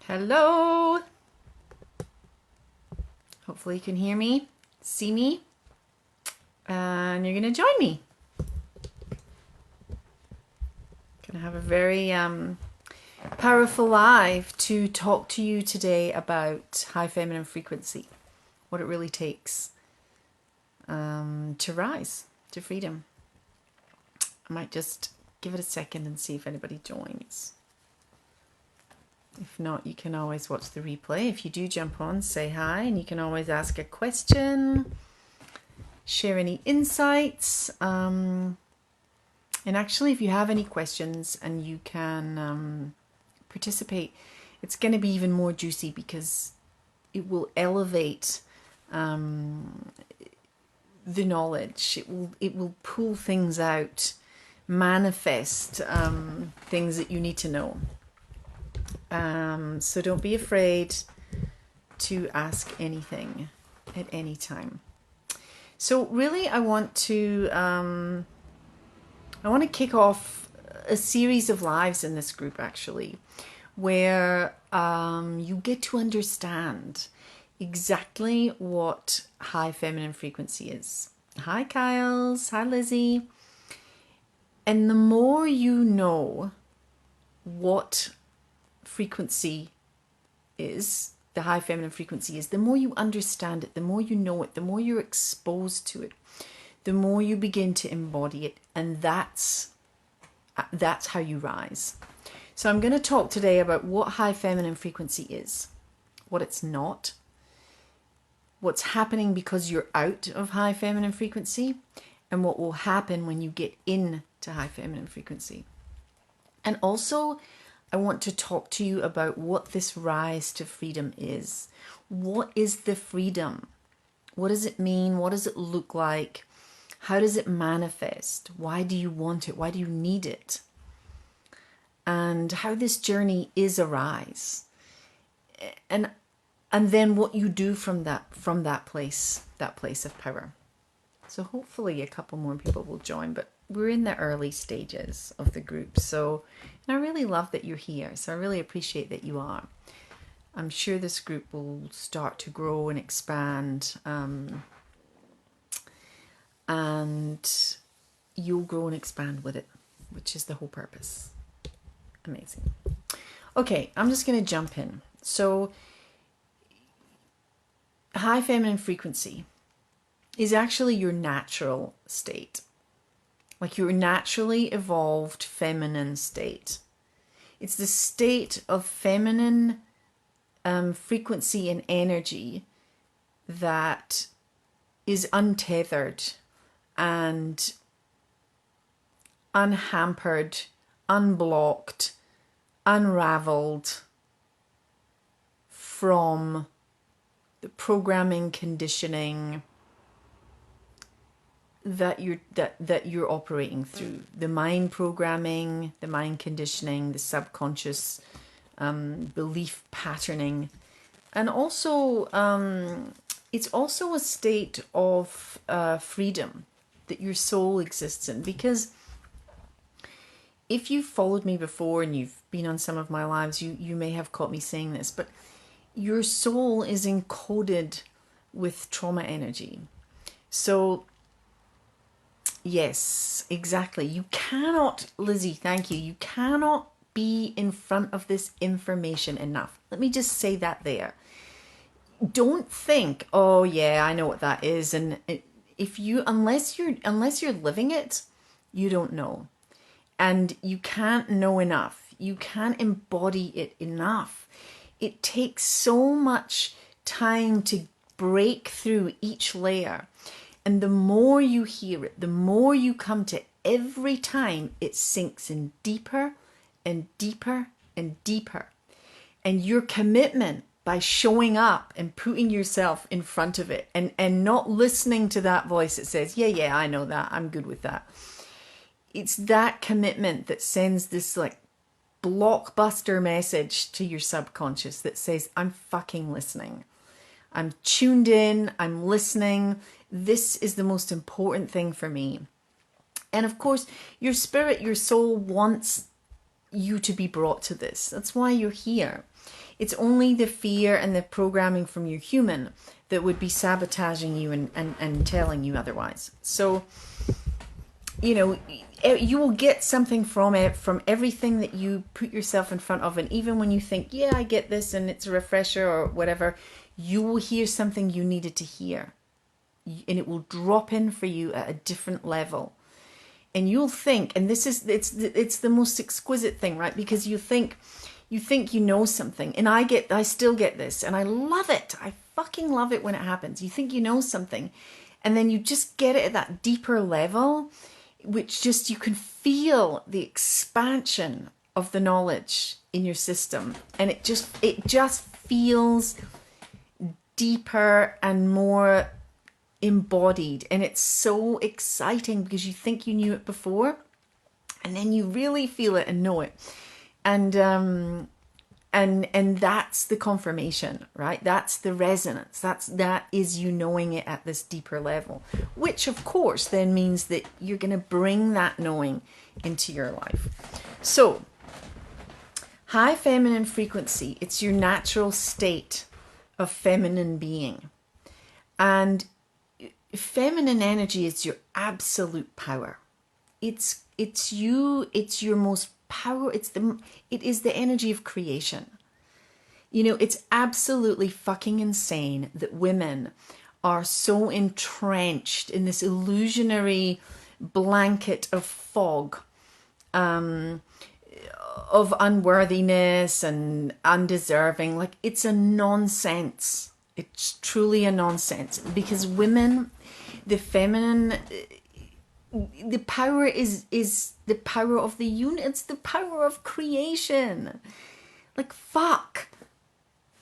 Hello. Hopefully you can hear me, see me, and you're going to join me. Going to have a very powerful live to talk to you today about high feminine frequency, what it really takes to rise to freedom. I might just give it a second and see if anybody joins. If not, you can always watch the replay. If you do jump on, say hi, and you can always ask a question, share any insights. And actually, if you have any questions and you can participate, it's going to be even more juicy because it will elevate the knowledge. It will pull things out, manifest things that you need to know. So don't be afraid to ask anything at any time. So really, I want to kick off a series of lives in this group, actually, where you get to understand exactly what high feminine frequency is. Hi, Kyles. Hi, Lizzie. And the more you know what frequency is, the high feminine frequency is, the more you understand it, the more you know it, the more you're exposed to it, the more you begin to embody it, and that's how you rise. So I'm going to talk today about what high feminine frequency is, what it's not, what's happening because you're out of high feminine frequency, and what will happen when you get into high feminine frequency. And also, I want to talk to you about what this rise to freedom is. What is the freedom? What does it mean? What does it look like? How does it manifest? Why do you want it? Why do you need it? And how this journey is a rise. And then what you do from that place of power. So hopefully a couple more people will join, but we're in the early stages of the group. So, and I really love that you're here. So I really appreciate that you are. I'm sure this group will start to grow and expand. And you'll grow and expand with it, which is the whole purpose. Amazing. Okay, I'm just going to jump in. So, high feminine frequency is actually your natural state, like your naturally evolved feminine state. It's the state of feminine frequency and energy that is untethered and unhampered, unblocked, unraveled from the programming, conditioning that you're operating through, the mind programming, the mind conditioning, the subconscious belief patterning, and also it's also a state of freedom that your soul exists in. Because if you've followed me before and you've been on some of my lives, you may have caught me saying this, but your soul is encoded with trauma energy. So yes, exactly. You cannot, Lizzie, thank you. You cannot be in front of this information enough. Let me just say that there. Don't think, oh yeah, I know what that is. And unless you're living it, you don't know. And you can't know enough. You can't embody it enough. It takes so much time to break through each layer. And the more you hear it, the more you come to, every time it sinks in deeper and deeper and deeper. And your commitment by showing up and putting yourself in front of it and not listening to that voice that says, yeah, I know that, I'm good with that. It's that commitment that sends this like blockbuster message to your subconscious that says, I'm fucking listening. I'm tuned in, I'm listening. This is the most important thing for me. And of course, your spirit, your soul wants you to be brought to this. That's why you're here. It's only the fear and the programming from your human that would be sabotaging you and telling you otherwise. So, you know, you will get something from it, from everything that you put yourself in front of. And even when you think, yeah, I get this and it's a refresher or whatever, you will hear something you needed to hear. And it will drop in for you at a different level. And you'll think, and this is, it's the most exquisite thing, right? Because you think you know something. And I still get this, and I love it. I fucking love it when it happens. You think you know something, and then you just get it at that deeper level, which just, you can feel the expansion of the knowledge in your system. And it just feels deeper and more embodied. And it's so exciting because you think you knew it before, and then you really feel it and know it. And that's the confirmation, right? That's the resonance. That is you knowing it at this deeper level, which of course then means that you're going to bring that knowing into your life. So high feminine frequency, it's your natural state of feminine being. And feminine energy is your absolute power. It's you, it's your most power, it is the energy of creation. You know, it's absolutely fucking insane that women are so entrenched in this illusionary blanket of fog, of unworthiness and undeserving. Like, it's a nonsense. It's truly a nonsense, because women, the feminine, the power is the power of the unit. It's the power of creation. Like, fuck.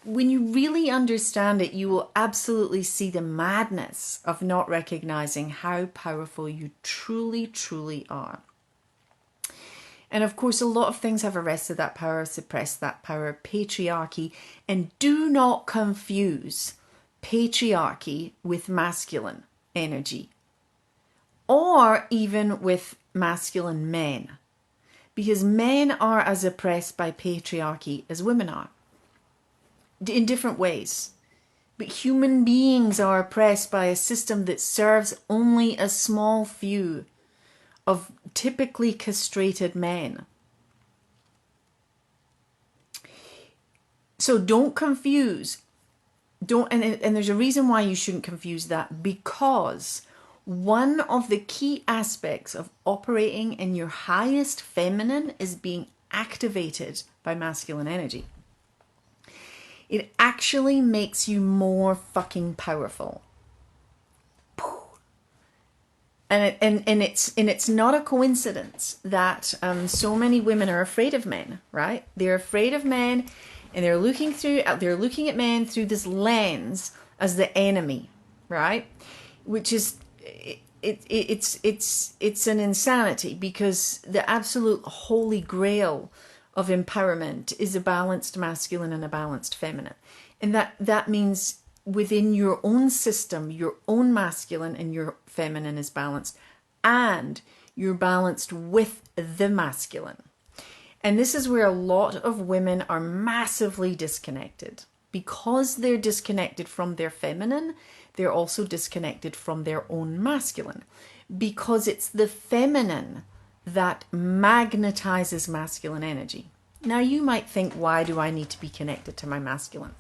When you really understand it, you will absolutely see the madness of not recognizing how powerful you truly, truly are. And of course, a lot of things have arrested that power, suppressed that power, patriarchy. And do not confuse patriarchy with masculine energy, or even with masculine men, because men are as oppressed by patriarchy as women are, in different ways. But human beings are oppressed by a system that serves only a small few of typically castrated men. So don't confuse. And there's a reason why you shouldn't confuse that, because one of the key aspects of operating in your highest feminine is being activated by masculine energy. It actually makes you more fucking powerful. And it's not a coincidence that so many women are afraid of men, right? They're afraid of men, and they're looking at men through this lens as the enemy, right? Which is it's an insanity, because the absolute holy grail of empowerment is a balanced masculine and a balanced feminine. And that means within your own system, your own masculine and your feminine is balanced, and you're balanced with the masculine. And this is where a lot of women are massively disconnected. Because they're disconnected from their feminine, they're also disconnected from their own masculine, because it's the feminine that magnetizes masculine energy. Now you might think, why do I need to be connected to my masculine?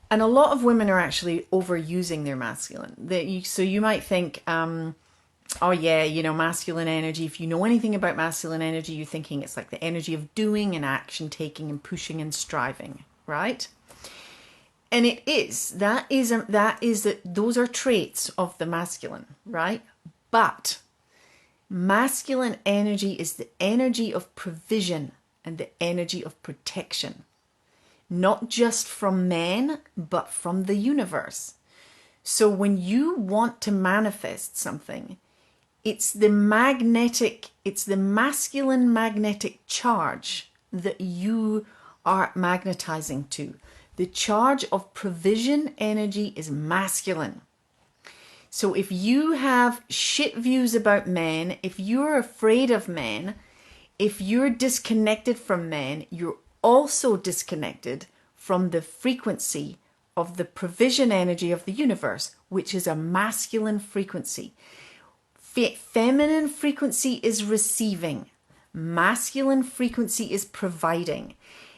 And a lot of women are actually overusing their masculine. So you might think, oh yeah, you know, masculine energy. If you know anything about masculine energy, you're thinking it's like the energy of doing and action taking and pushing and striving, right? And it is. Those are traits of the masculine, right? But masculine energy is the energy of provision and the energy of protection. Not just from men, but from the universe. So when you want to manifest something, it's the masculine magnetic charge that you are magnetizing to. The charge of provision energy is masculine. So if you have shit views about men, if you're afraid of men, if you're disconnected from men, you're also disconnected from the frequency of the provision energy of the universe, which is a masculine frequency. Feminine frequency is receiving. Masculine frequency is providing.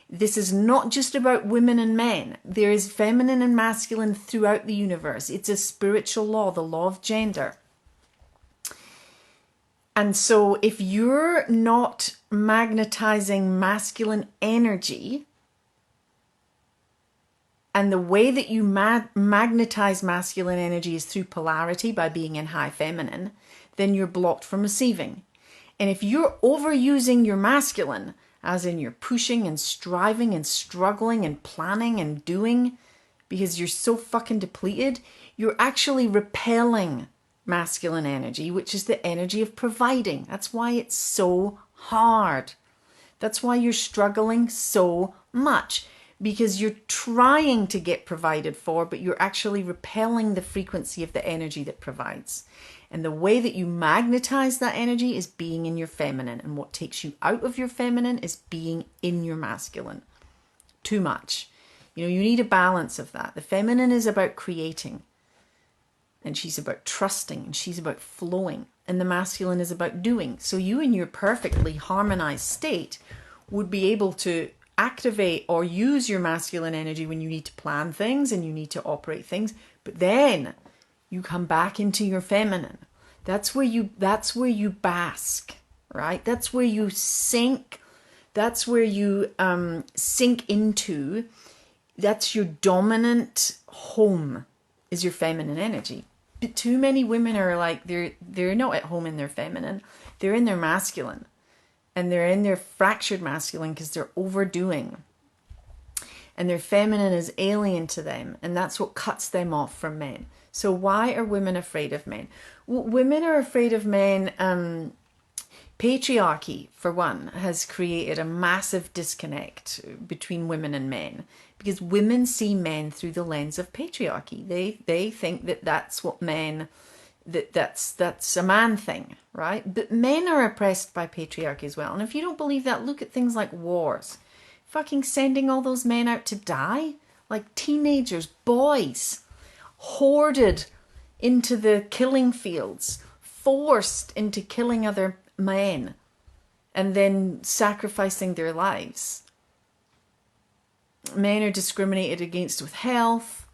This is not just about women and men. There is feminine and masculine throughout the universe. It's a spiritual law, the law of gender. And so if you're not magnetizing masculine energy, and the way that you magnetize masculine energy is through polarity by being in high feminine, then you're blocked from receiving. And if you're overusing your masculine, as in you're pushing and striving and struggling and planning and doing because you're so fucking depleted, you're actually repelling masculine energy, which is the energy of providing. That's why it's so hard. That's why you're struggling so much, because you're trying to get provided for, but you're actually repelling the frequency of the energy that provides. And the way that you magnetize that energy is being in your feminine. And what takes you out of your feminine is being in your masculine. Too much. You need a balance of that. The feminine is about creating. And she's about trusting. And she's about flowing. And the masculine is about doing. So you in your perfectly harmonized state would be able to activate or use your masculine energy when you need to plan things and you need to operate things. But then you come back into your feminine. That's where you bask, right? That's where you sink. That's where you sink into. That's your dominant home, is your feminine energy. But too many women are like, they're not at home in their feminine. They're in their masculine. And they're in their fractured masculine because they're overdoing. And their feminine is alien to them. And that's what cuts them off from men. So why are women afraid of men? Well, women are afraid of men. Patriarchy, for one, has created a massive disconnect between women and men. Because women see men through the lens of patriarchy. They think that that's what men... That's a man thing, right? But men are oppressed by patriarchy as well. And if you don't believe that, look at things like wars. Fucking sending all those men out to die, like teenagers, boys, hoarded into the killing fields, forced into killing other men, and then sacrificing their lives. Men are discriminated against with health,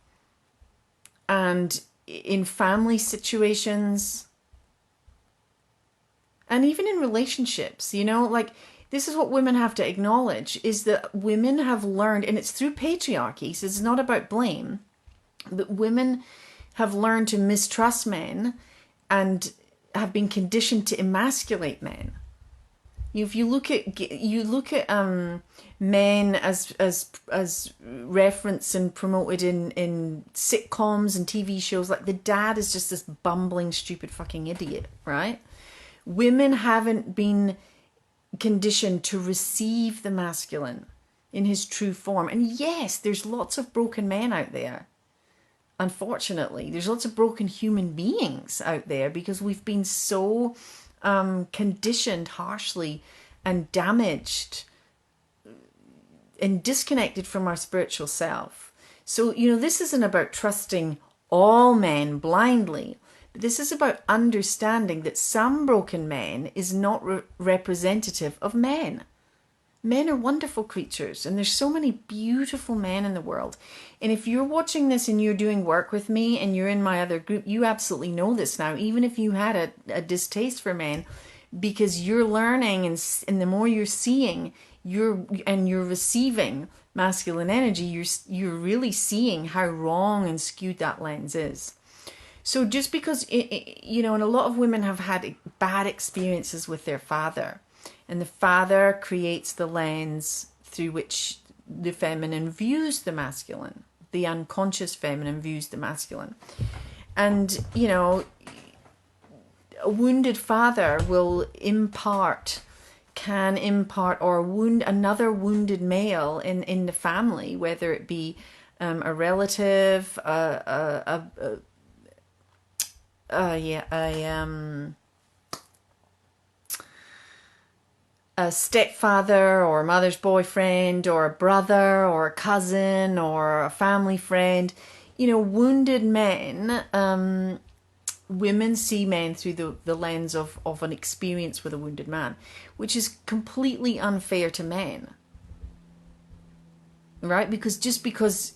and in family situations, and even in relationships, like this is what women have to acknowledge, is that women have learned, and it's through patriarchy, so it's not about blame, but women have learned to mistrust men and have been conditioned to emasculate men. If you look at men as referenced and promoted in sitcoms and TV shows, like the dad is just this bumbling, stupid fucking idiot, right? Women haven't been conditioned to receive the masculine in his true form. And yes, there's lots of broken men out there. Unfortunately, there's lots of broken human beings out there because we've been so conditioned harshly and damaged and disconnected from our spiritual self. So, this isn't about trusting all men blindly. This is about understanding that some broken men is not representative of men. Men are wonderful creatures, and there's so many beautiful men in the world. And if you're watching this and you're doing work with me and you're in my other group, you absolutely know this now, even if you had a distaste for men, because you're learning, and the more you're seeing, you're receiving masculine energy, you're really seeing how wrong and skewed that lens is. So just because, and a lot of women have had bad experiences with their father, and the father creates the lens through which the feminine views the masculine. The unconscious feminine views the masculine. And, a wounded father can impart or wound another wounded male in the family, whether it be a relative, a stepfather or a mother's boyfriend or a brother or a cousin or a family friend. You know, wounded men, women see men through the lens of an experience with a wounded man, which is completely unfair to men, right? Because just because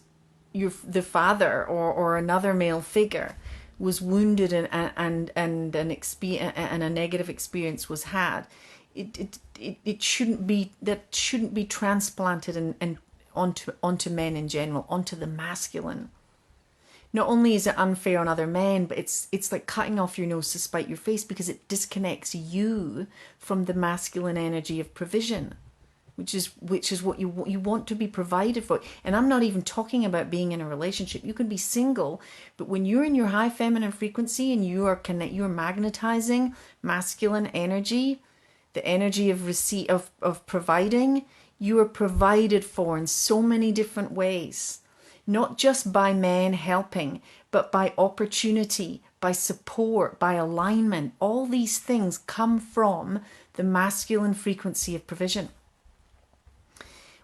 the father or another male figure was wounded and a negative experience was had, it shouldn't be, that shouldn't be transplanted and onto men in general, onto the masculine. Not only is it unfair on other men, but it's like cutting off your nose to spite your face, because it disconnects you from the masculine energy of provision, which is what you want to be provided for. And I'm not even talking about being in a relationship. You can be single, but when you're in your high feminine frequency and you're magnetizing masculine energy, the energy of receipt of providing, you are provided for in so many different ways. Not just by men helping, but by opportunity, by support, by alignment. All these things come from the masculine frequency of provision.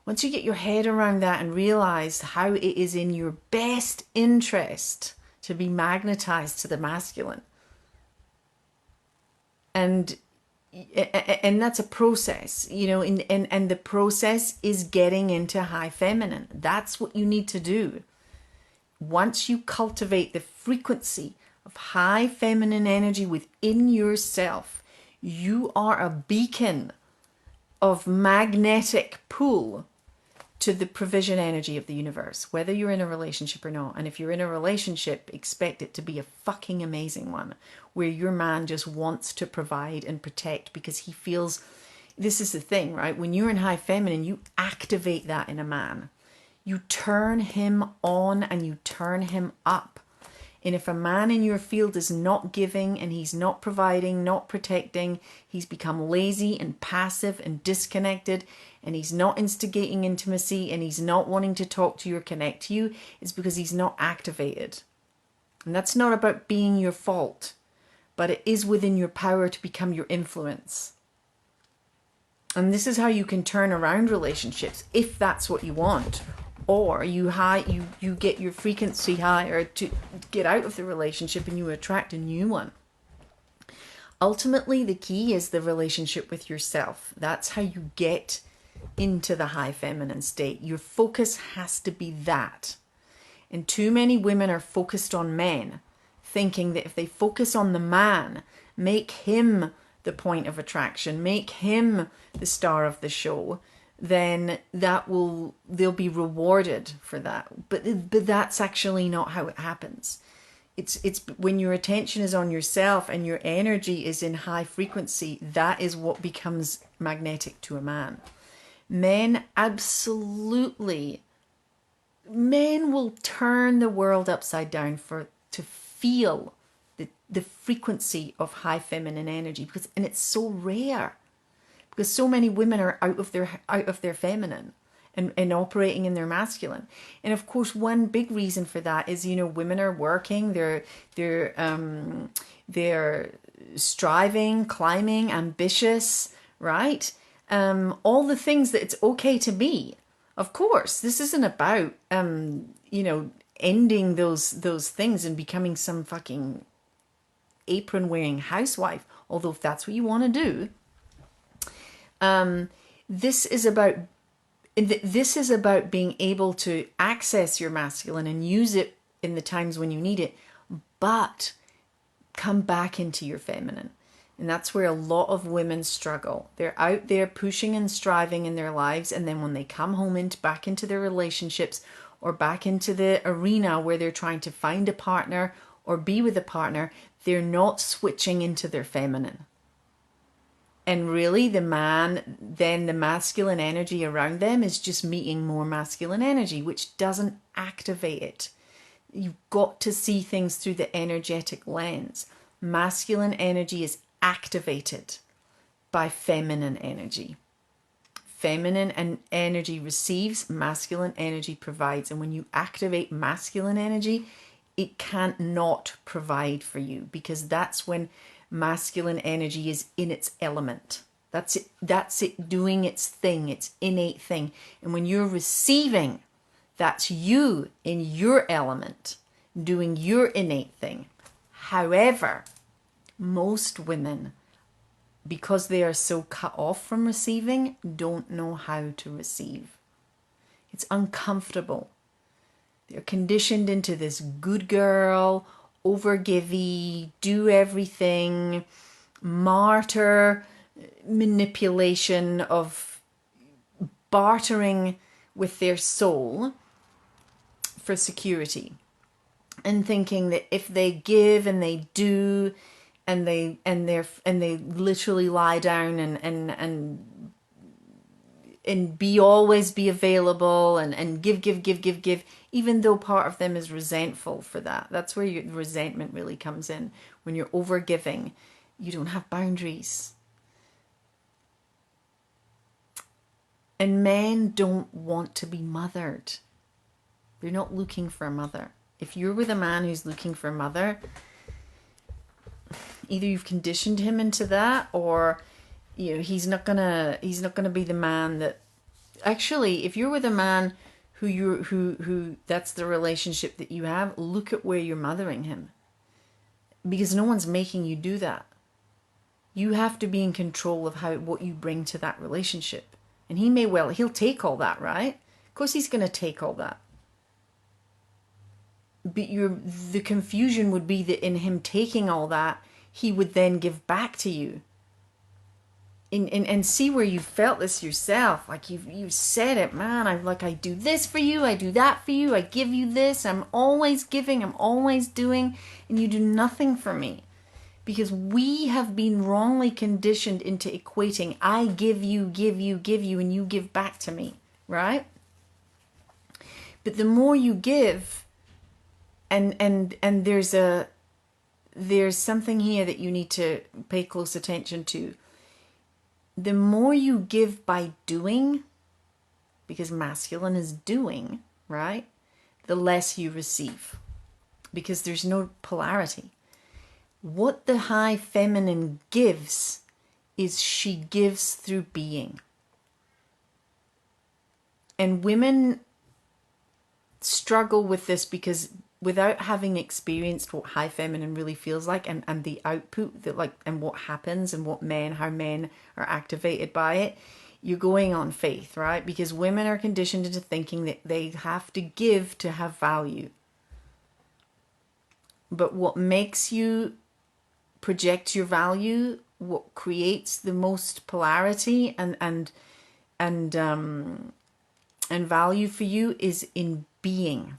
Once you get your head around that and realize how it is in your best interest to be magnetized to the masculine, and that's a process, you know, and the process is getting into high feminine. That's what you need to do. Once you cultivate the frequency of high feminine energy within yourself, you are a beacon of magnetic pull to the provision energy of the universe, whether you're in a relationship or not. And if you're in a relationship, expect it to be a fucking amazing one, where your man just wants to provide and protect because he feels, this is the thing, right? When you're in high feminine, you activate that in a man. You turn him on and you turn him up. And if a man in your field is not giving and he's not providing, not protecting, he's become lazy and passive and disconnected, and he's not instigating intimacy and he's not wanting to talk to you or connect to you, it's because he's not activated. And that's not about being your fault, but it is within your power to become your influence. And this is how you can turn around relationships, if that's what you want. Or you get your frequency higher to get out of the relationship and you attract a new one. Ultimately, the key is the relationship with yourself. That's how you get into the high feminine state. Your focus has to be that. And too many women are focused on men, thinking that if they focus on the man, make him the point of attraction, make him the star of the show, then they'll be rewarded for that. But that's actually not how it happens. It's when your attention is on yourself and your energy is in high frequency, that is what becomes magnetic to a man. Men will turn the world upside down to feel the frequency of high feminine energy, and it's so rare. Because so many women are out of their feminine and operating in their masculine. And of course, one big reason for that is, you know, women are working, they're striving, climbing, ambitious, right? All the things that it's okay to be. Of course, this isn't about ending those things and becoming some fucking apron wearing housewife. Although if that's what you want to do. This is about being able to access your masculine and use it in the times when you need it, but come back into your feminine. And that's where a lot of women struggle. They're out there pushing and striving in their lives, and then when they come home back into their relationships or back into the arena where they're trying to find a partner or be with a partner, they're not switching into their feminine. And really, the masculine energy around them is just meeting more masculine energy, which doesn't activate it. You've got to see things through the energetic lens. Masculine energy is activated by feminine energy. Feminine energy receives, masculine energy provides. And when you activate masculine energy, it can't not provide for you, because that's when masculine energy is in its element. That's it. That's it doing its thing, its innate thing. And when you're receiving, that's you in your element doing your innate thing. However, most women, because they are so cut off from receiving, don't know how to receive. It's uncomfortable. They're conditioned into this good girl, overgivey, do everything, martyr manipulation of bartering with their soul for security, and thinking that if they give and they do and they literally lie down and be always be available and give, even though part of them is resentful for that. That's where your resentment really comes in. When you're over giving, you don't have boundaries. And men don't want to be mothered. They're not looking for a mother. If you're with a man who's looking for a mother, either you've conditioned him into that, or he's not gonna be the man that. Actually, if you're with a man who that's the relationship that you have, look at where you're mothering him, because no one's making you do that. You have to be in control of what you bring to that relationship. And he'll take all that, right? Of course he's going to take all that. But the confusion would be that in him taking all that, he would then give back to you. And see where you felt this yourself. Like you said it, man. I do this for you, I do that for you, I give you this, I'm always giving, I'm always doing, and you do nothing for me. Because we have been wrongly conditioned into equating I give you, and you give back to me, right? But the more you give, and there's something here that you need to pay close attention to. The more you give by doing, because masculine is doing, right? The less you receive, because there's no polarity. What the high feminine gives is she gives through being. And women struggle with this because without having experienced what high feminine really feels like, and the output that and what happens and how men are activated by it, you're going on faith, right? Because women are conditioned into thinking that they have to give to have value. But what makes you project your value, what creates the most polarity and value for you, is in being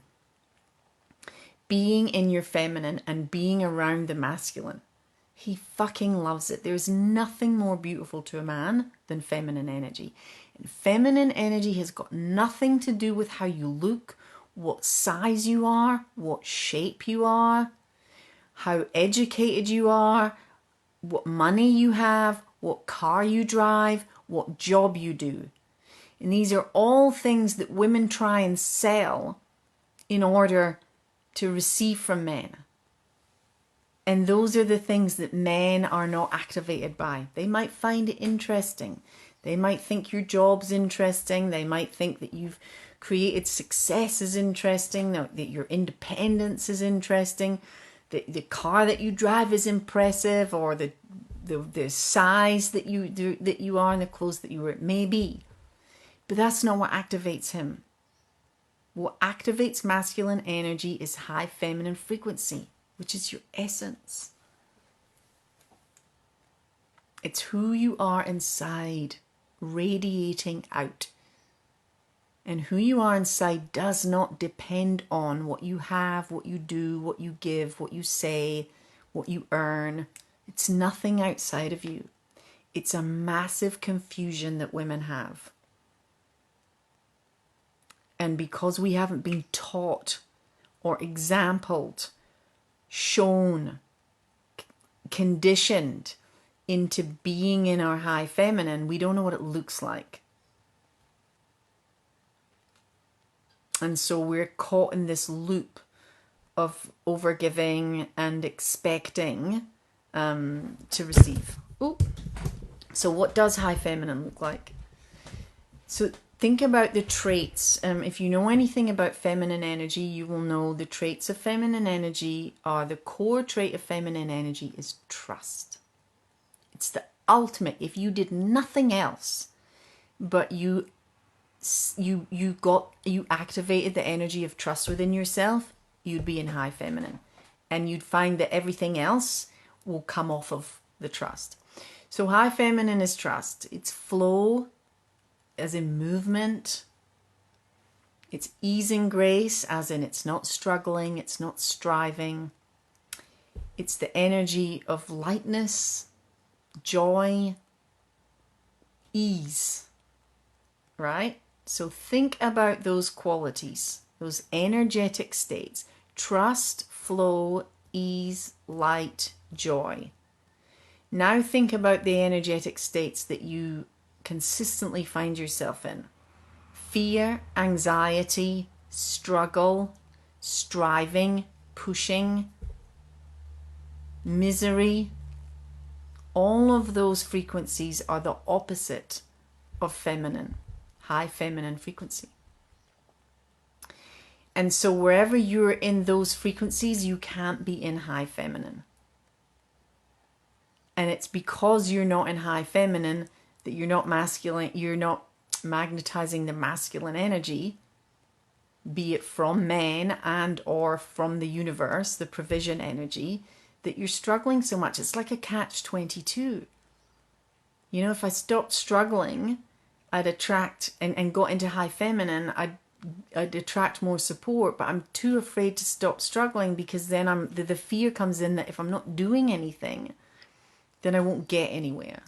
in your feminine and being around the masculine. He fucking loves it. There's nothing more beautiful to a man than feminine energy. And feminine energy has got nothing to do with how you look, what size you are, what shape you are, how educated you are, what money you have, what car you drive, what job you do. And these are all things that women try and sell in order to receive from men. And those are the things that men are not activated by. They might find it interesting. They might think your job's interesting. They might think that you've created success is interesting, that your independence is interesting, the car that you drive is impressive, or the size that you are and the clothes that you wear. Maybe. But that's not what activates him. What activates masculine energy is high feminine frequency, which is your essence. It's who you are inside, radiating out. And who you are inside does not depend on what you have, what you do, what you give, what you say, what you earn. It's nothing outside of you. It's a massive confusion that women have. And because we haven't been taught or exampled, shown, conditioned into being in our high feminine, we don't know what it looks like. And so we're caught in this loop of overgiving and expecting to receive. Ooh, So what does high feminine look like? So think about the traits. If you know anything about feminine energy, you will know the traits of feminine energy are, the core trait of feminine energy is trust. It's the ultimate. If you did nothing else, but you activated the energy of trust within yourself, you'd be in high feminine, and you'd find that everything else will come off of the trust. So high feminine is trust. It's flow, as in movement. It's ease and grace, as in it's not struggling, it's not striving. It's the energy of lightness, joy, ease, right? So think about those qualities, those energetic states: trust, flow, ease, light, joy. Now think about the energetic states that you consistently find yourself in: fear, anxiety, struggle, striving, pushing, misery. All of those frequencies are the opposite of feminine, high feminine frequency. And so wherever you're in those frequencies, you can't be in high feminine. And it's because you're not in high feminine that you're not masculine, you're not magnetizing the masculine energy, be it from men and or from the universe, the provision energy, that you're struggling so much. It's like a catch-22. You know, if I stopped struggling, I'd attract and got into high feminine, I'd attract more support, but I'm too afraid to stop struggling, because then the fear comes in that if I'm not doing anything, then I won't get anywhere.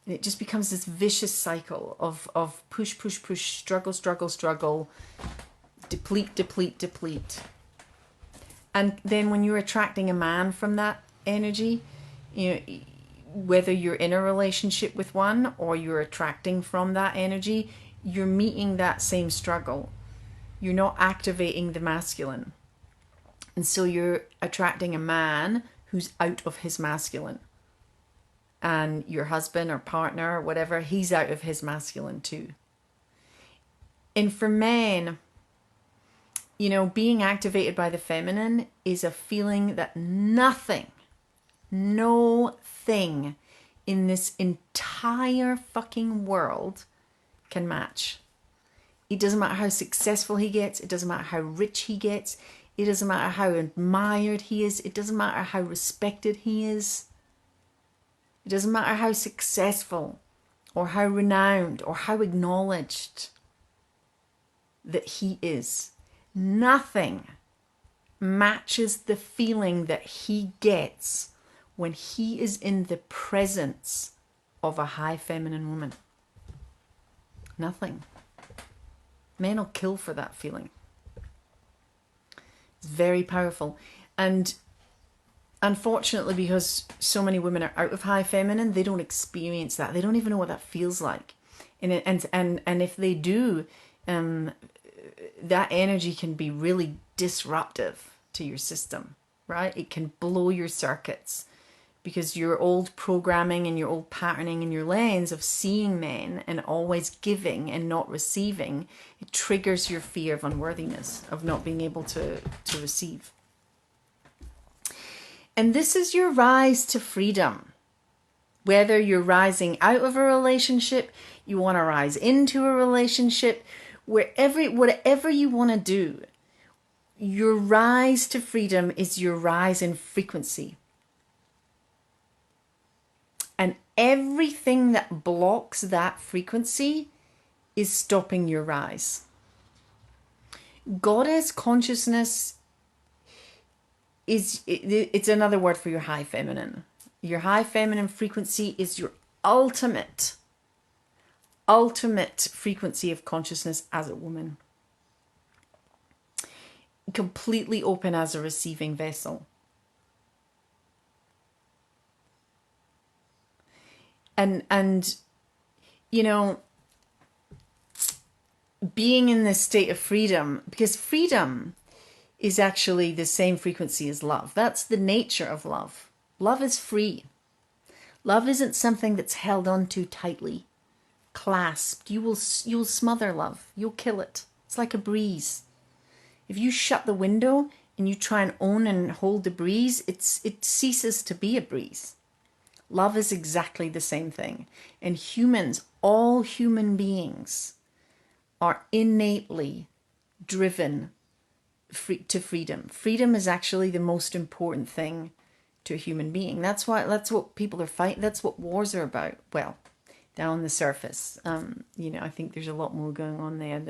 And it just becomes this vicious cycle of push, push, push, struggle, struggle, struggle, deplete, deplete, deplete. And then when you're attracting a man from that energy, you know, whether you're in a relationship with one or you're attracting from that energy, you're meeting that same struggle. You're not activating the masculine. And so you're attracting a man who's out of his masculine. And your husband or partner or whatever, he's out of his masculine too. And for men, you know, being activated by the feminine is a feeling that nothing, no thing in this entire fucking world can match. It doesn't matter how successful he gets. It doesn't matter how rich he gets. It doesn't matter how admired he is. It doesn't matter how respected he is. It doesn't matter how successful or how renowned or how acknowledged that he is. Nothing matches the feeling that he gets when he is in the presence of a high feminine woman. Nothing. Men will kill for that feeling. It's very powerful. And unfortunately, because so many women are out of high feminine, they don't experience that. They don't even know what that feels like. And if they do, that energy can be really disruptive to your system, right? It can blow your circuits, because your old programming and your old patterning and your lens of seeing men and always giving and not receiving, it triggers your fear of unworthiness, of not being able to receive. And this is your rise to freedom. Whether you're rising out of a relationship, you want to rise into a relationship, whatever you want to do, your rise to freedom is your rise in frequency. And everything that blocks that frequency is stopping your rise. Goddess consciousness it's another word for your high feminine. Your high feminine frequency is your ultimate frequency of consciousness as a woman. Completely open as a receiving vessel. And you know, being in this state of freedom, because freedom is actually the same frequency as love. That's the nature of love. Love is free. Love isn't something that's held on too tightly, clasped. You'll smother love. You'll kill it. It's like a breeze. If you shut the window and you try and own and hold the breeze, it ceases to be a breeze. Love is exactly the same thing. And humans, all human beings, are innately driven to freedom. Freedom is actually the most important thing to a human being. That's what people are fighting. That's what wars are about. Well, down the surface, I think there's a lot more going on there.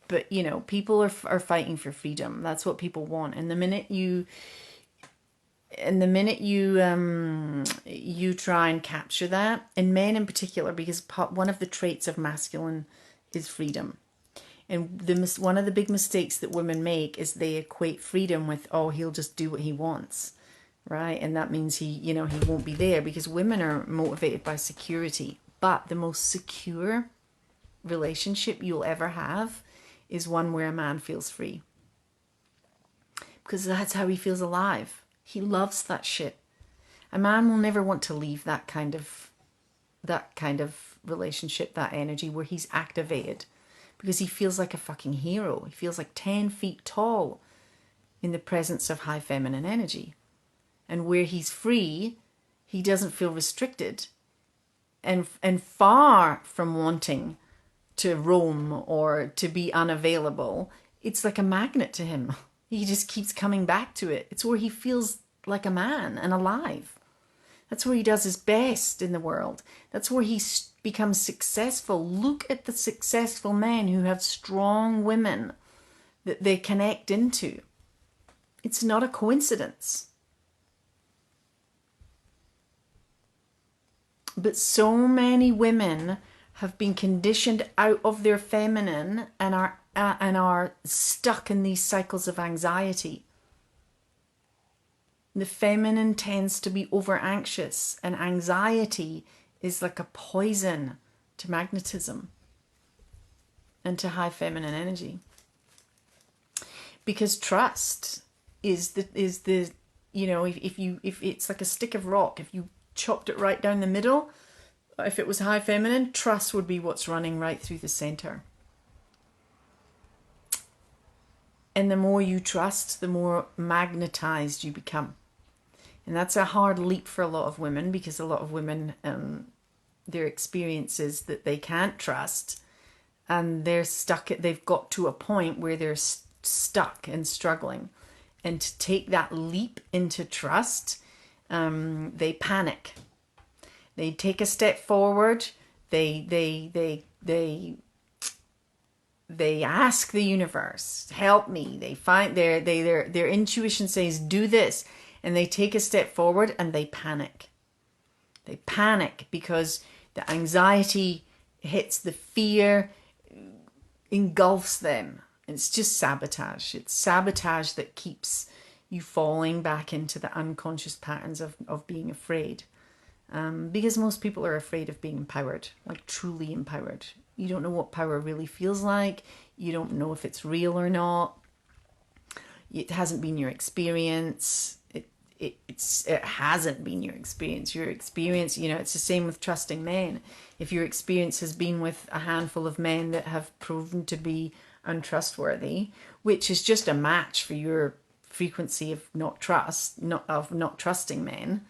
But people are fighting for freedom. That's what people want. And the minute you you try and capture that, and men in particular, because one of the traits of masculine is freedom. And one of the big mistakes that women make is they equate freedom with, oh, he'll just do what he wants, right? And that means he won't be there, because women are motivated by security. But the most secure relationship you'll ever have is one where a man feels free. Because that's how he feels alive. He loves that shit. A man will never want to leave that kind of relationship, that energy where he's activated, because he feels like a fucking hero. He feels like 10 feet tall in the presence of high feminine energy. And where he's free, he doesn't feel restricted, and far from wanting to roam or to be unavailable. It's like a magnet to him. He just keeps coming back to it. It's where he feels like a man and alive. That's where he does his best in the world. That's where he becomes successful. Look at the successful men who have strong women that they connect into. It's not a coincidence. But so many women have been conditioned out of their feminine and are stuck in these cycles of anxiety. The feminine tends to be over anxious, and anxiety is like a poison to magnetism and to high feminine energy. Because trust is the if it's like a stick of rock, if you chopped it right down the middle, if it was high feminine, trust would be what's running right through the center. And the more you trust, the more magnetized you become. And that's a hard leap for a lot of women, because a lot of women, their experience is that they can't trust, and they're stuck. They've got to a point where they're stuck and struggling. And to take that leap into trust, they panic. They take a step forward. They ask the universe, help me. They find their intuition says, do this. And they take a step forward and they panic. They panic because the anxiety hits, the fear engulfs them. It's just sabotage. It's sabotage that keeps you falling back into the unconscious patterns of being afraid. Because most people are afraid of being empowered, like truly empowered. You don't know what power really feels like. You don't know if it's real or not. It hasn't been your experience. It hasn't been your experience. Your experience, it's the same with trusting men. If your experience has been with a handful of men that have proven to be untrustworthy, which is just a match for your frequency of not trusting men.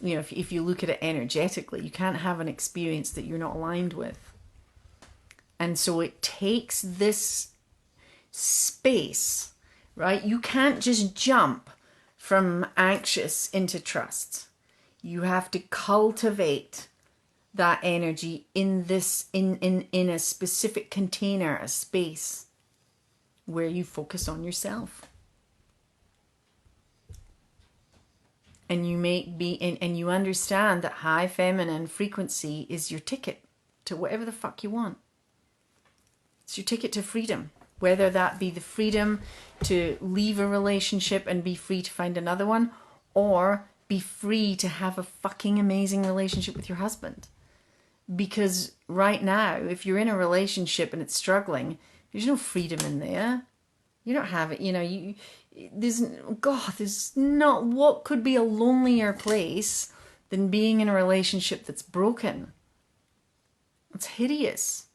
If you look at it energetically, you can't have an experience that you're not aligned with. And so it takes this space, right? You can't just jump from anxious into trust. You have to cultivate that energy in a specific container, a space where you focus on yourself. And and you understand that high feminine frequency is your ticket to whatever the fuck you want. It's your ticket to freedom. Whether that be the freedom to leave a relationship and be free to find another one, or be free to have a fucking amazing relationship with your husband. Because right now, if you're in a relationship and it's struggling, there's no freedom in there. You don't have it. There's not, what could be a lonelier place than being in a relationship that's broken? It's hideous.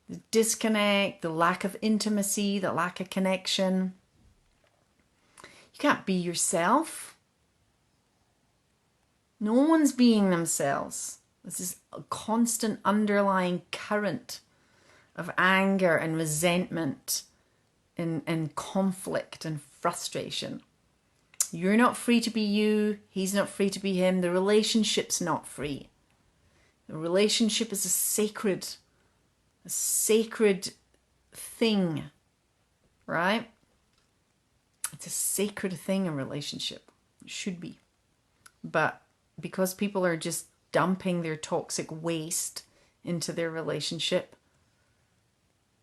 The disconnect, the lack of intimacy, the lack of connection. You can't be yourself. No one's being themselves. This is a constant underlying current of anger and resentment and conflict and frustration. You're not free to be you. He's not free to be him. The relationship's not free. The relationship is a sacred thing, right? It's a sacred thing, a relationship. It should be. But because people are just dumping their toxic waste into their relationship,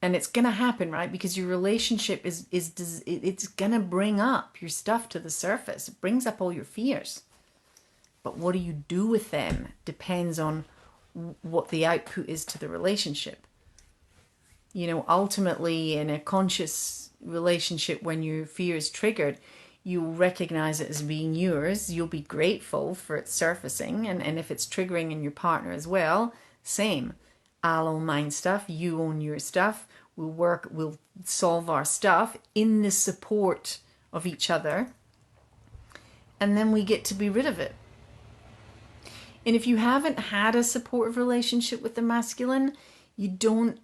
and it's going to happen, right? Because your relationship it's going to bring up your stuff to the surface. It brings up all your fears. But what do you do with them depends on what the output is to the relationship. Ultimately, in a conscious relationship, when your fear is triggered, you'll recognize it as being yours. You'll be grateful for its surfacing. And if it's triggering in your partner as well, same. I'll own mine stuff, you own your stuff. We'll solve our stuff in the support of each other. And then we get to be rid of it. And if you haven't had a supportive relationship with the masculine, you don't,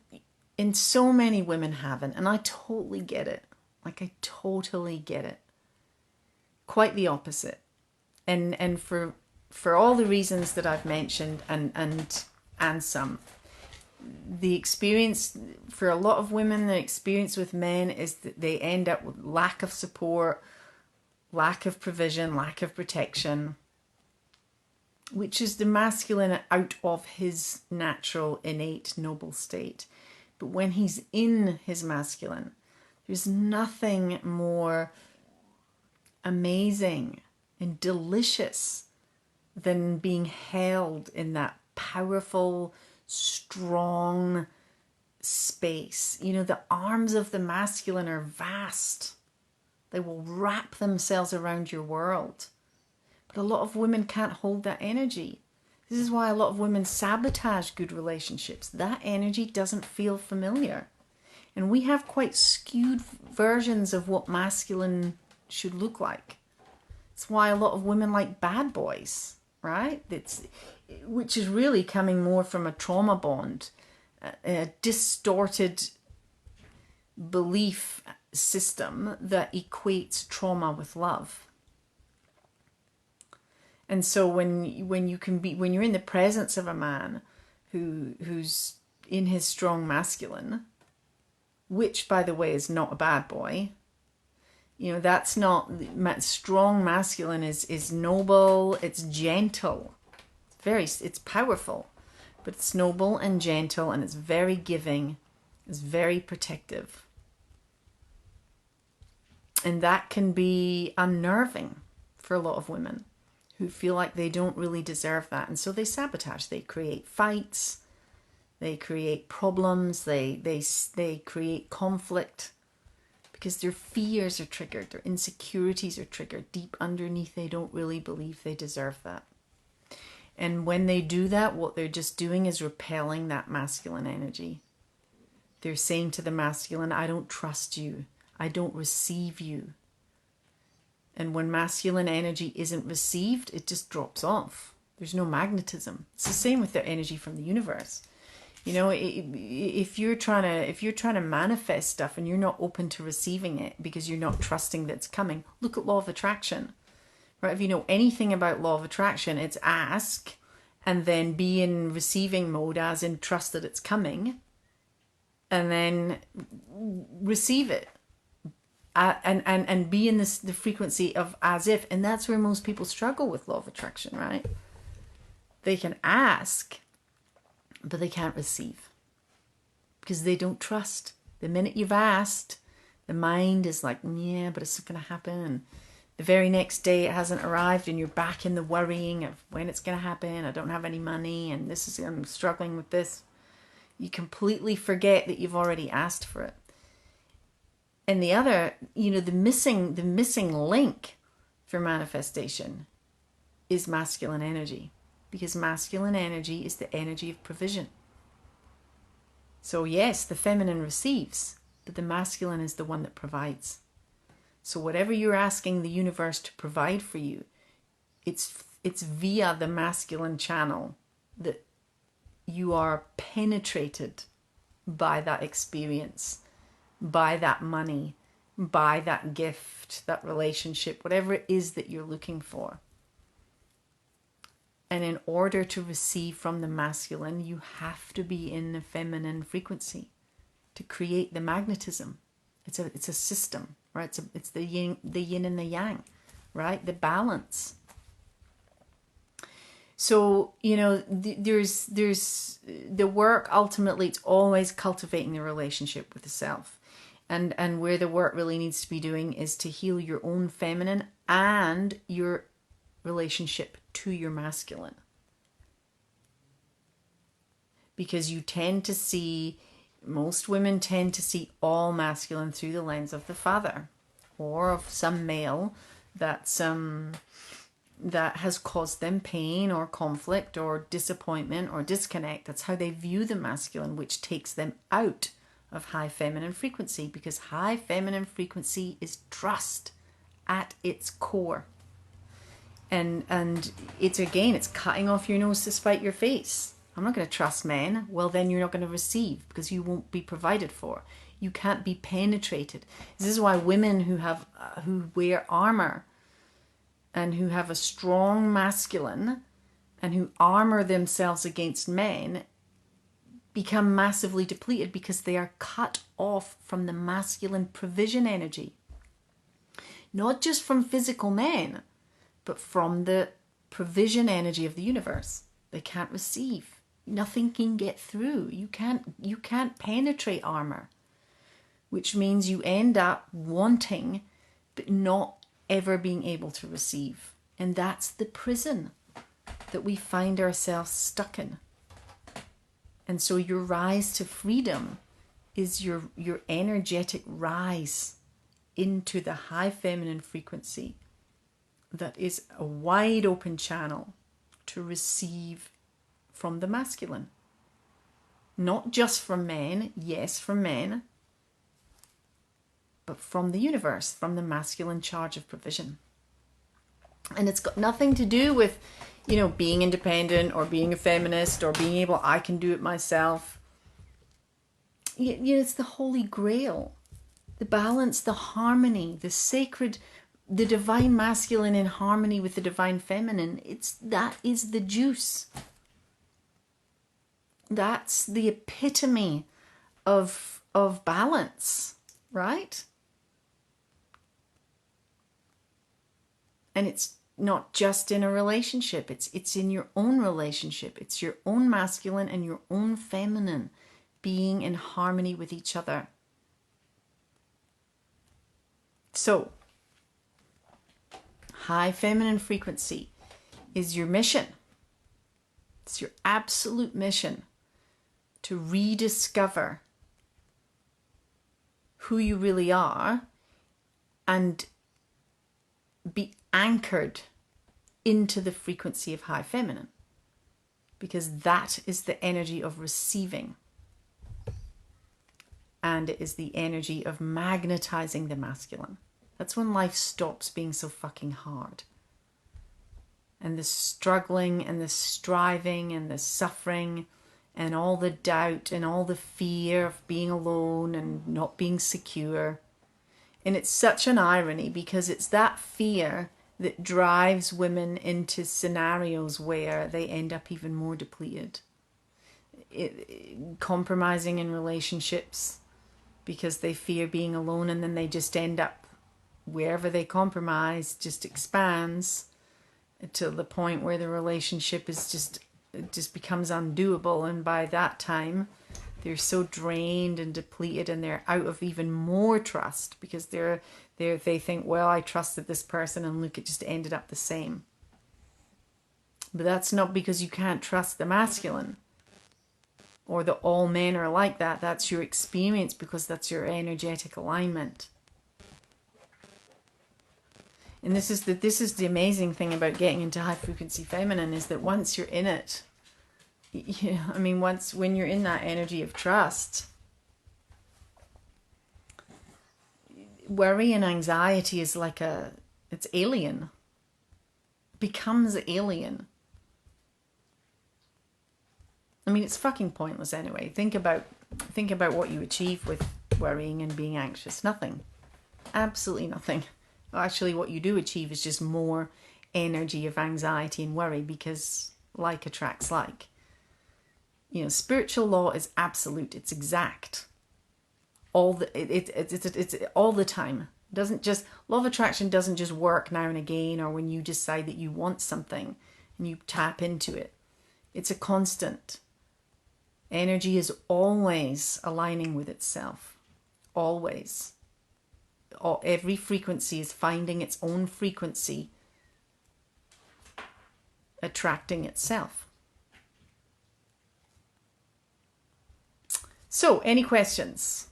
and so many women haven't. And I totally get it. I totally get it. Quite the opposite. And for all the reasons that I've mentioned and some. The experience for a lot of women, the experience with men is that they end up with lack of support, lack of provision, lack of protection, which is the masculine out of his natural, innate, noble state. But when he's in his masculine, there's nothing more amazing and delicious than being held in that powerful, strong space. The arms of the masculine are vast. They will wrap themselves around your world. But a lot of women can't hold that energy. This is why a lot of women sabotage good relationships. That energy doesn't feel familiar. And we have quite skewed versions of what masculine should look like. It's why a lot of women like bad boys, right? Which is really coming more from a trauma bond, a distorted belief system that equates trauma with love. And so when you're in the presence of a man who's in his strong masculine, which by the way is not a bad boy, that's not strong masculine is noble, it's gentle. It's powerful, but it's noble and gentle, and it's very giving, it's very protective. And that can be unnerving for a lot of women who feel like they don't really deserve that. And so they sabotage, they create fights, they create problems, they create conflict because their fears are triggered, their insecurities are triggered. Deep underneath, they don't really believe they deserve that. And when they do that, what they're just doing is repelling that masculine energy. They're saying to the masculine, I don't trust you. I don't receive you. And when masculine energy isn't received, it just drops off. There's no magnetism. It's the same with their energy from the universe. If you're trying to manifest stuff and you're not open to receiving it because you're not trusting that it's coming, look at law of attraction. Right? If you know anything about law of attraction, it's ask and then be in receiving mode, as in trust that it's coming, and then receive it. And be in the frequency of as if. And that's where most people struggle with law of attraction, right? They can ask, but they can't receive because they don't trust. The minute you've asked, the mind is like, yeah, but it's not going to happen. And the very next day it hasn't arrived and you're back in the worrying of when it's going to happen. I don't have any money and I'm struggling with this. You completely forget that you've already asked for it. And the other, the missing link for manifestation is masculine energy, because masculine energy is the energy of provision. So yes, the feminine receives, but the masculine is the one that provides. So whatever you're asking the universe to provide for you, it's via the masculine channel that you are penetrated by that experience, by that money, by that gift, that relationship, whatever it is that you're looking for. And in order to receive from the masculine, you have to be in the feminine frequency to create the magnetism. It's a system, right? It's the yin and the yang, right? The balance. So, there's the work. Ultimately, it's always cultivating the relationship with the self. And where the work really needs to be doing is to heal your own feminine and your relationship to your masculine. Because most women tend to see all masculine through the lens of the father or of some male that has caused them pain or conflict or disappointment or disconnect. That's how they view the masculine, which takes them out of high feminine frequency, because high feminine frequency is trust at its core. And it's cutting off your nose to spite your face. I'm not going to trust men. Well, then you're not going to receive, because you won't be provided for. You can't be penetrated. This is why women who wear armor and who have a strong masculine and who armor themselves against men become massively depleted, because they are cut off from the masculine provision energy. Not just from physical men, but from the provision energy of the universe. They can't receive. Nothing can get through. You can't penetrate armor, which means you end up wanting but not ever being able to receive. And that's the prison that we find ourselves stuck in. And so your rise to freedom is your energetic rise into the high feminine frequency that is a wide open channel to receive from the masculine. Not just from men, yes, from men, but from the universe, from the masculine charge of provision. And it's got nothing to do with, being independent or being a feminist or being able, I can do it myself. It's the holy grail. The balance, the harmony, the sacred, the divine masculine in harmony with the divine feminine. That is the juice. That's the epitome of balance, right? And it's not just in a relationship. It's in your own relationship. It's your own masculine and your own feminine being in harmony with each other. So, high feminine frequency is your mission. It's your absolute mission to rediscover who you really are and be anchored into the frequency of high feminine, because that is the energy of receiving, and it is the energy of magnetizing the masculine. That's when life stops being so fucking hard, and the struggling and the striving and the suffering and all the doubt and all the fear of being alone and not being secure. And it's such an irony, because it's that fear that drives women into scenarios where they end up even more depleted. Compromising in relationships because they fear being alone, and then they just end up, wherever they compromise just expands to the point where the relationship is just becomes undoable. And by that time they're so drained and depleted, and they're out of even more trust, because they think, well, I trusted this person and look, it just ended up the same. But that's not because you can't trust the masculine or that all men are like that. That's your experience, because that's your energetic alignment. And this is the amazing thing about getting into high frequency feminine, is that once you're in it, I mean, when you're in that energy of trust, worry and anxiety is like it's alien, becomes alien. I mean, it's fucking pointless anyway. Think about what you achieve with worrying and being anxious. Nothing. Absolutely nothing. Actually, what you do achieve is just more energy of anxiety and worry, because like attracts like. Spiritual law is absolute. It's exact. It's all the time. It doesn't just, law of attraction doesn't just work now and again, or when you decide that you want something and you tap into it. It's a constant. Energy is always aligning with itself. Always. Every frequency is finding its own frequency, attracting itself. So, any questions?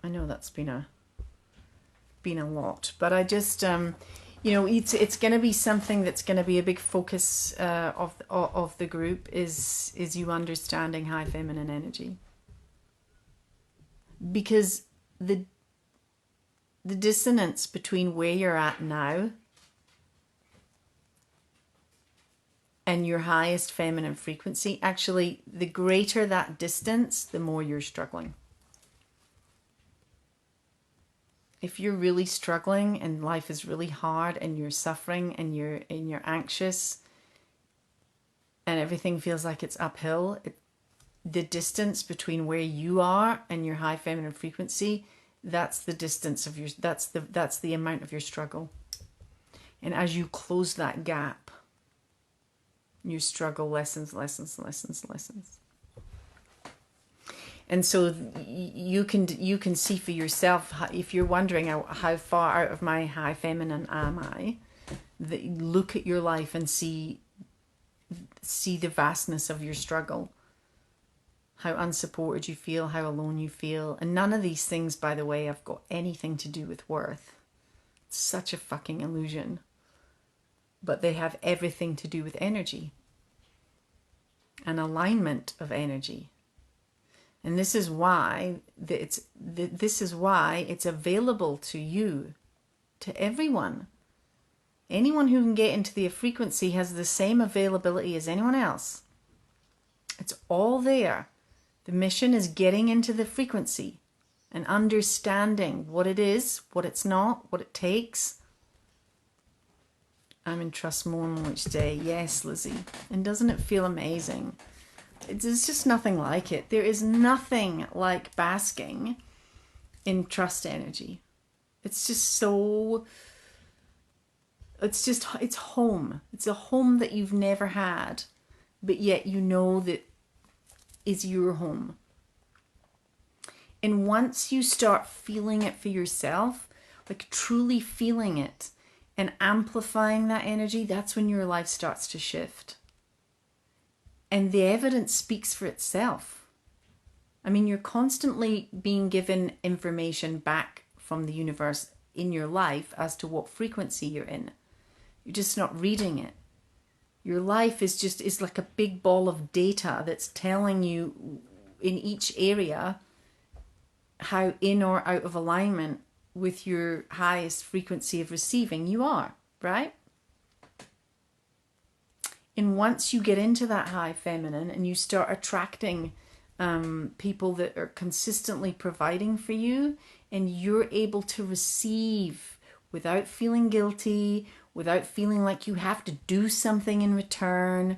I know that's been a lot, but I just it's going to be something that's going to be a big focus of the group is you understanding high feminine energy, because the dissonance between where you're at now and your highest feminine frequency, actually, the greater that distance, the more you're struggling. If you're really struggling and life is really hard and you're suffering and you're anxious and everything feels like it's uphill, the distance between where you are and your high feminine frequency, that's the distance of your, that's the amount of your struggle. And as you close that gap, your struggle lessens. And so you can see for yourself, if you're wondering how far out of my high feminine am I, look at your life and see the vastness of your struggle, how unsupported you feel, how alone you feel. And none of these things, by the way, have got anything to do with worth. It's such a fucking illusion. But they have everything to do with energy, an alignment of energy. And this is why it's available to you, to everyone. Anyone who can get into the frequency has the same availability as anyone else. It's all there. The mission is getting into the frequency and understanding what it is, what it's not, what it takes. I'm in trust more on each day. Yes, Lizzie. And doesn't it feel amazing? There's just nothing like it. There is nothing like basking in trust energy. It's just so... It's home. It's a home that you've never had, but yet you know that is your home. And once you start feeling it for yourself, like truly feeling it and amplifying that energy, that's when your life starts to shift. And the evidence speaks for itself. I mean, you're constantly being given information back from the universe in your life as to what frequency you're in. You're just not reading it. Your life is like a big ball of data that's telling you in each area how in or out of alignment with your highest frequency of receiving you are, right? And once you get into that high feminine and you start attracting people that are consistently providing for you, and you're able to receive without feeling guilty, without feeling like you have to do something in return.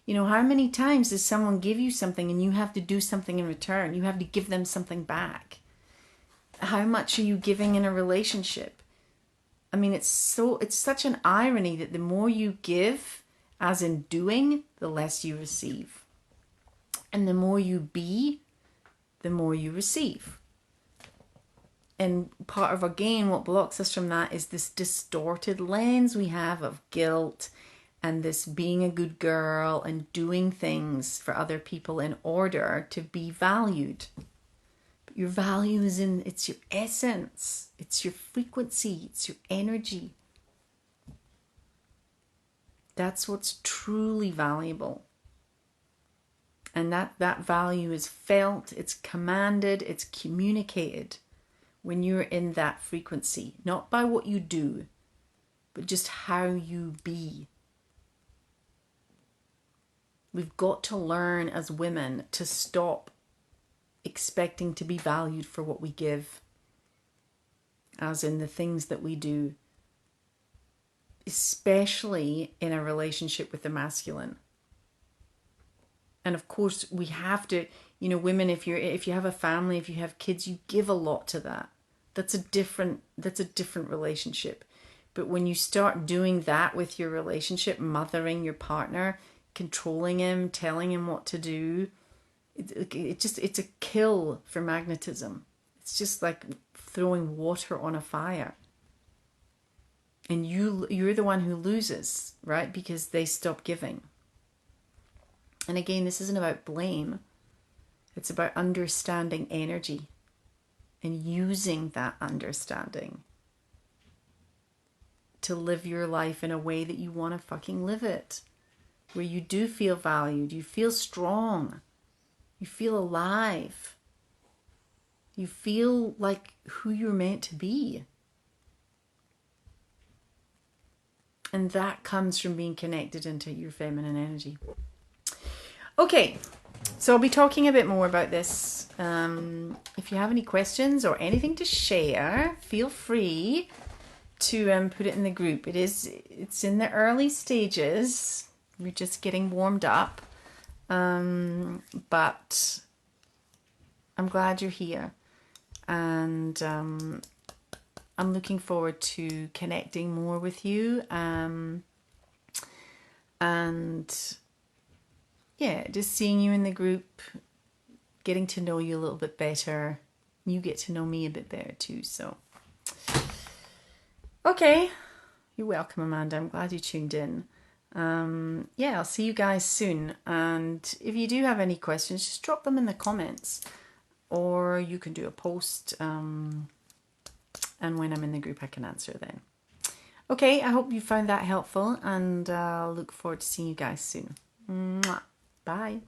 You know, how many times does someone give you something and you have to do something in return? You have to give them something back. How much are you giving in a relationship? I mean, it's such an irony that the more you give, as in doing, the less you receive. And the more you be, the more you receive. And part of, again, what blocks us from that is this distorted lens we have of guilt and this being a good girl and doing things for other people in order to be valued. But Your value is in, it's your essence, it's your frequency, it's your energy. That's what's truly valuable. And that value is felt, it's commanded, it's communicated when you're in that frequency. Not by what you do, but just how you be. We've got to learn as women to stop expecting to be valued for what we give, as in the things that we do, especially in a relationship with the masculine. And of course, we have to, you know, women, if you have a family, if you have kids, you give a lot to that. That's a different relationship. But when you start doing that with your relationship, mothering your partner, controlling him, telling him what to do, it's a kill for magnetism. It's just like throwing water on a fire. And you're the one who loses, right? Because they stop giving. And again, this isn't about blame. It's about understanding energy and using that understanding to live your life in a way that you want to fucking live it. Where you do feel valued, you feel strong, you feel alive, you feel like who you're meant to be. And that comes from being connected into your feminine energy. Okay, so I'll be talking a bit more about this. If you have any questions or anything to share, feel free to put it in the group. It's in the early stages. We're just getting warmed up. But I'm glad you're here. And I'm looking forward to connecting more with you. And yeah, just seeing you in the group, getting to know you a little bit better. You get to know me a bit better too. So, okay. You're welcome, Amanda. I'm glad you tuned in. Yeah, I'll see you guys soon. And if you do have any questions, just drop them in the comments. Or you can do a post. And when I'm in the group, I can answer then. Okay, I hope you found that helpful. And I'll look forward to seeing you guys soon. Mwah. Bye.